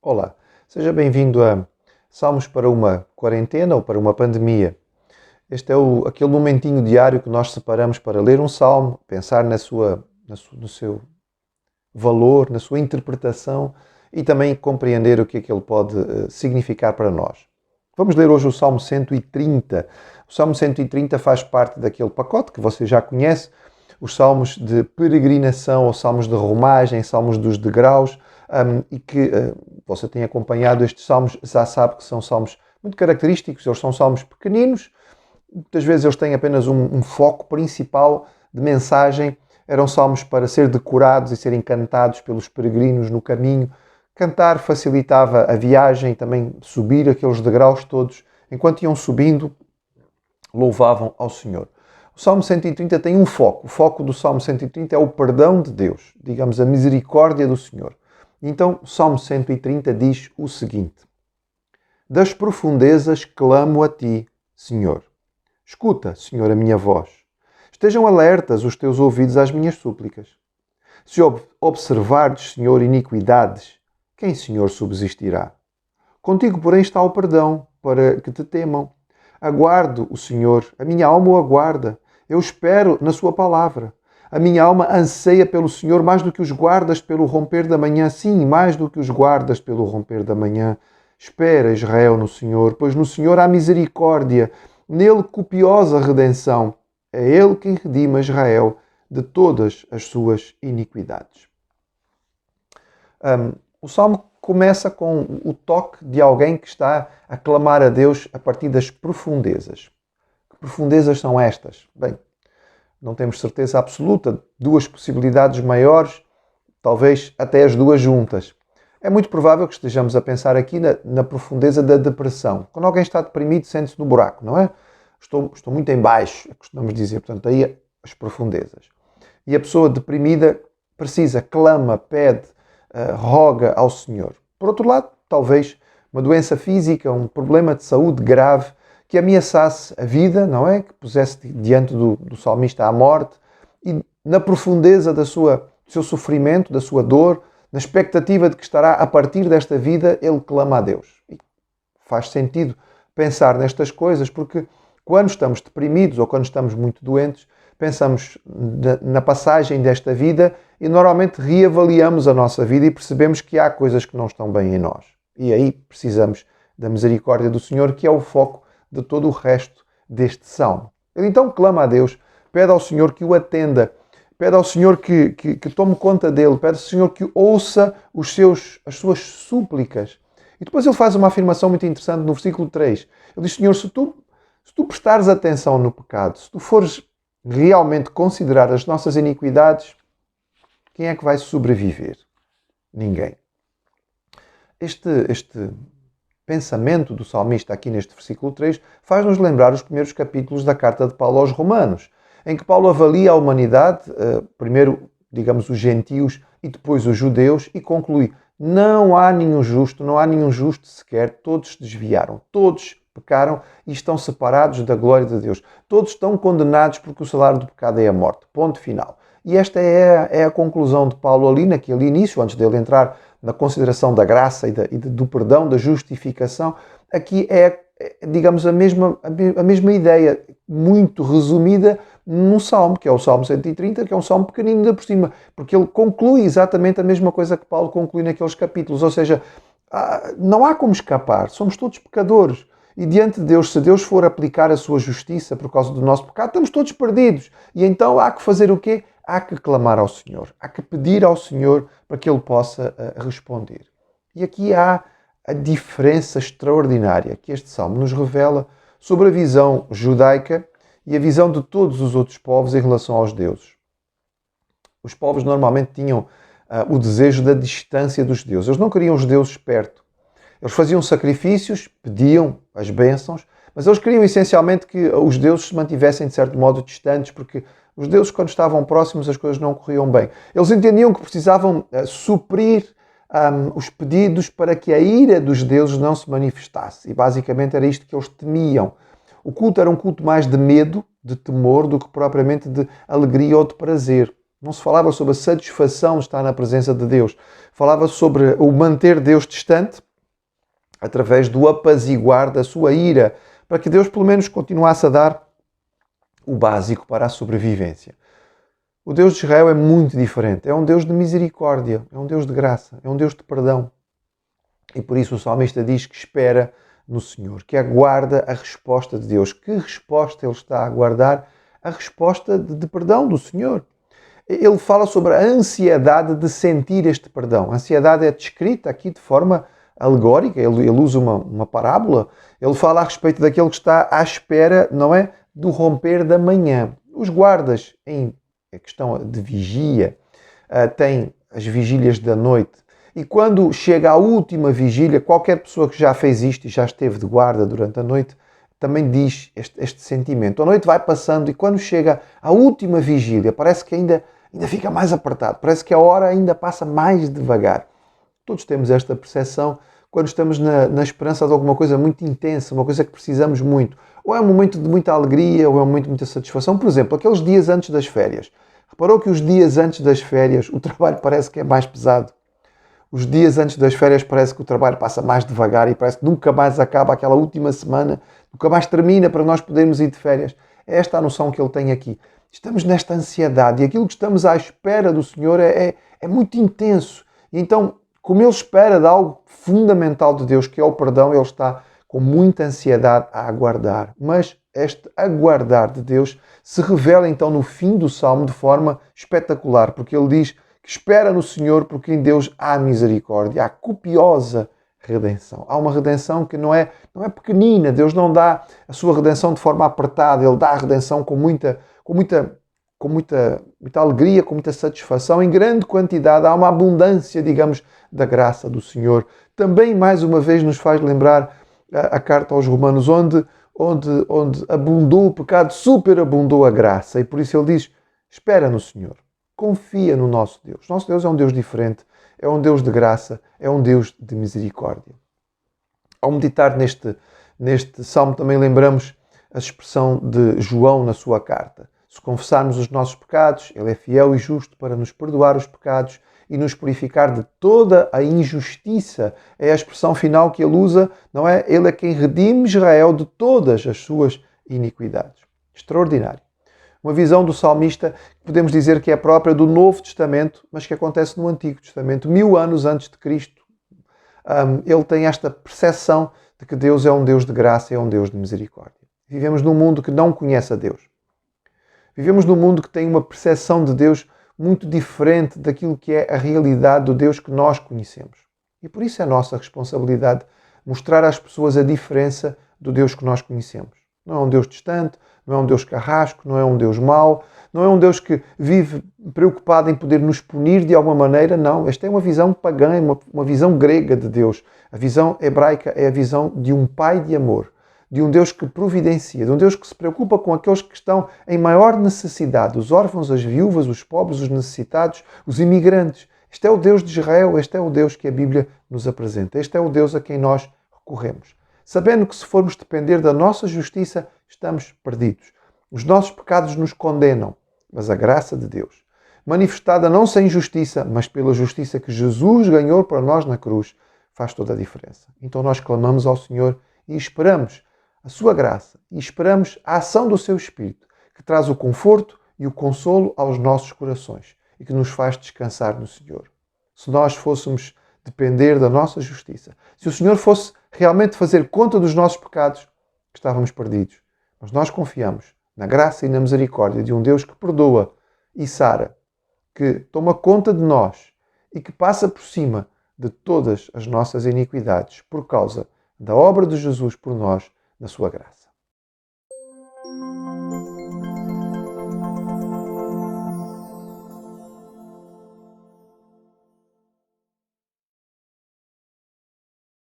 Olá, seja bem-vindo a Salmos para uma quarentena ou para uma pandemia. Este é aquele momentinho diário que nós separamos para ler um salmo, pensar no seu valor, na sua interpretação e também compreender o que é que ele pode significar para nós. Vamos ler hoje o Salmo 130. O Salmo 130 faz parte daquele pacote que você já conhece, os salmos de peregrinação, ou salmos de romagem, salmos dos degraus, e que você tem acompanhado estes salmos, já sabe que são salmos muito característicos, eles são salmos pequeninos, muitas vezes eles têm apenas um foco principal de mensagem, eram salmos para ser decorados e serem cantados pelos peregrinos no caminho. Cantar facilitava a viagem e também subir aqueles degraus todos, enquanto iam subindo, louvavam ao Senhor. O Salmo 130 tem um foco. O foco do Salmo 130 é o perdão de Deus, digamos, a misericórdia do Senhor. Então, o Salmo 130 diz o seguinte: Das profundezas clamo a ti, Senhor. Escuta, Senhor, a minha voz. Estejam alertas os teus ouvidos às minhas súplicas. Se observardes, Senhor, iniquidades, quem, Senhor, subsistirá? Contigo, porém, está o perdão, para que te temam. Aguardo o Senhor, a minha alma o aguarda. Eu espero na sua palavra. A minha alma anseia pelo Senhor mais do que os guardas pelo romper da manhã. Sim, mais do que os guardas pelo romper da manhã. Espera, Israel, no Senhor, pois no Senhor há misericórdia, nele copiosa redenção. É ele quem redima Israel de todas as suas iniquidades. O Salmo começa com o toque de alguém que está a clamar a Deus a partir das profundezas. Que profundezas são estas? Bem, não temos certeza absoluta. Duas possibilidades maiores, talvez até as duas juntas. É muito provável que estejamos a pensar aqui na profundeza da depressão. Quando alguém está deprimido, sente-se no buraco, não é? Estou muito em baixo, costumamos dizer. Portanto, aí as profundezas. E a pessoa deprimida precisa, clama, pede, roga ao Senhor. Por outro lado, talvez uma doença física, um problema de saúde grave que ameaçasse a vida, não é? Que pusesse diante do salmista a morte, e na profundeza do seu sofrimento, da sua dor, na expectativa de que estará a partir desta vida, ele clama a Deus. E faz sentido pensar nestas coisas, porque quando estamos deprimidos ou quando estamos muito doentes, pensamos na passagem desta vida e normalmente reavaliamos a nossa vida e percebemos que há coisas que não estão bem em nós. E aí precisamos da misericórdia do Senhor, que é o foco de todo o resto deste salmo. Ele então clama a Deus, pede ao Senhor que o atenda, pede ao Senhor que tome conta dele, pede ao Senhor que ouça as suas súplicas. E depois ele faz uma afirmação muito interessante no versículo 3. Ele diz: Senhor, se tu prestares atenção no pecado, se tu fores realmente considerar as nossas iniquidades, quem é que vai sobreviver? Ninguém. Este pensamento do salmista aqui neste versículo 3 faz-nos lembrar os primeiros capítulos da carta de Paulo aos Romanos, em que Paulo avalia a humanidade, primeiro, digamos, os gentios e depois os judeus, e conclui: não há nenhum justo sequer, todos se desviaram, todos pecaram e estão separados da glória de Deus. Todos estão condenados porque o salário do pecado é a morte. Ponto final. E esta é a conclusão de Paulo ali naquele início, antes dele entrar na consideração da graça e do perdão, da justificação. Aqui digamos, a mesma ideia, muito resumida num salmo, que é o Salmo 130, que é um salmo pequenino ainda por cima, porque ele conclui exatamente a mesma coisa que Paulo conclui naqueles capítulos, ou seja, não há como escapar, somos todos pecadores. E diante de Deus, se Deus for aplicar a sua justiça por causa do nosso pecado, estamos todos perdidos. E então há que fazer o quê? Há que clamar ao Senhor. Há que pedir ao Senhor para que Ele possa responder. E aqui há a diferença extraordinária que este salmo nos revela sobre a visão judaica e a visão de todos os outros povos em relação aos deuses. Os povos normalmente tinham o desejo da distância dos deuses. Eles não queriam os deuses perto. Eles faziam sacrifícios, pediam as bênçãos, mas eles queriam essencialmente que os deuses se mantivessem de certo modo distantes, porque os deuses, quando estavam próximos, as coisas não corriam bem. Eles entendiam que precisavam suprir os pedidos para que a ira dos deuses não se manifestasse. E basicamente era isto que eles temiam. O culto era um culto mais de medo, de temor, do que propriamente de alegria ou de prazer. Não se falava sobre a satisfação de estar na presença de Deus. Falava sobre o manter Deus distante através do apaziguar da sua ira, para que Deus pelo menos continuasse a dar o básico para a sobrevivência. O Deus de Israel é muito diferente. É um Deus de misericórdia, é um Deus de graça, é um Deus de perdão. E por isso o salmista diz que espera no Senhor, que aguarda a resposta de Deus. Que resposta ele está a aguardar? A resposta de perdão do Senhor. Ele fala sobre a ansiedade de sentir este perdão. A ansiedade é descrita aqui de forma alegórica, ele usa uma parábola. Ele fala a respeito daquele que está à espera, não é? Do romper da manhã. Os guardas, em questão de vigia, têm as vigílias da noite. E quando chega a última vigília, qualquer pessoa que já fez isto e já esteve de guarda durante a noite, também diz este sentimento. A noite vai passando e quando chega a última vigília, parece que ainda fica mais apertado, parece que a hora ainda passa mais devagar. Todos temos esta percepção quando estamos na esperança de alguma coisa muito intensa, uma coisa que precisamos muito. Ou é um momento de muita alegria, ou é um momento de muita satisfação. Por exemplo, aqueles dias antes das férias. Reparou que os dias antes das férias o trabalho parece que é mais pesado? Os dias antes das férias parece que o trabalho passa mais devagar e parece que nunca mais acaba aquela última semana, nunca mais termina para nós podermos ir de férias. É esta a noção que ele tem aqui. Estamos nesta ansiedade e aquilo que estamos à espera do Senhor é muito intenso. E então, como ele espera de algo fundamental de Deus, que é o perdão, ele está com muita ansiedade a aguardar. Mas este aguardar de Deus se revela então no fim do Salmo de forma espetacular, porque ele diz que espera no Senhor porque em Deus há misericórdia, há copiosa redenção. Há uma redenção que não é pequenina, Deus não dá a sua redenção de forma apertada, Ele dá a redenção com muita alegria, com muita satisfação, em grande quantidade, há uma abundância, digamos, da graça do Senhor. Também, mais uma vez, nos faz lembrar a carta aos Romanos, onde abundou o pecado, superabundou a graça, e por isso ele diz, espera no Senhor. Confia no nosso Deus. Nosso Deus é um Deus diferente, é um Deus de graça, é um Deus de misericórdia. Ao meditar neste salmo também lembramos a expressão de João na sua carta. Se confessarmos os nossos pecados, Ele é fiel e justo para nos perdoar os pecados e nos purificar de toda a injustiça. É a expressão final que ele usa, não é? Ele é quem redime Israel de todas as suas iniquidades. Extraordinário. Uma visão do salmista que podemos dizer que é própria do Novo Testamento, mas que acontece no Antigo Testamento, 1000 anos antes de Cristo. Ele tem esta percepção de que Deus é um Deus de graça e é um Deus de misericórdia. Vivemos num mundo que não conhece a Deus. Vivemos num mundo que tem uma percepção de Deus muito diferente daquilo que é a realidade do Deus que nós conhecemos. E por isso é nossa responsabilidade mostrar às pessoas a diferença do Deus que nós conhecemos. Não é um Deus distante, não é um Deus carrasco, não é um Deus mau, não é um Deus que vive preocupado em poder nos punir de alguma maneira, não. Esta é uma visão pagã, uma visão grega de Deus. A visão hebraica é a visão de um pai de amor, de um Deus que providencia, de um Deus que se preocupa com aqueles que estão em maior necessidade, os órfãos, as viúvas, os pobres, os necessitados, os imigrantes. Este é o Deus de Israel, este é o Deus que a Bíblia nos apresenta, este é o Deus a quem nós recorremos. Sabendo que se formos depender da nossa justiça, estamos perdidos. Os nossos pecados nos condenam, mas a graça de Deus, manifestada não sem justiça, mas pela justiça que Jesus ganhou para nós na cruz, faz toda a diferença. Então nós clamamos ao Senhor e esperamos a sua graça e esperamos a ação do seu Espírito, que traz o conforto e o consolo aos nossos corações e que nos faz descansar no Senhor. Se nós fôssemos depender da nossa justiça, se o Senhor fosse realmente fazer conta dos nossos pecados, estávamos perdidos. Mas nós confiamos na graça e na misericórdia de um Deus que perdoa e sara, que toma conta de nós e que passa por cima de todas as nossas iniquidades por causa da obra de Jesus por nós na sua graça.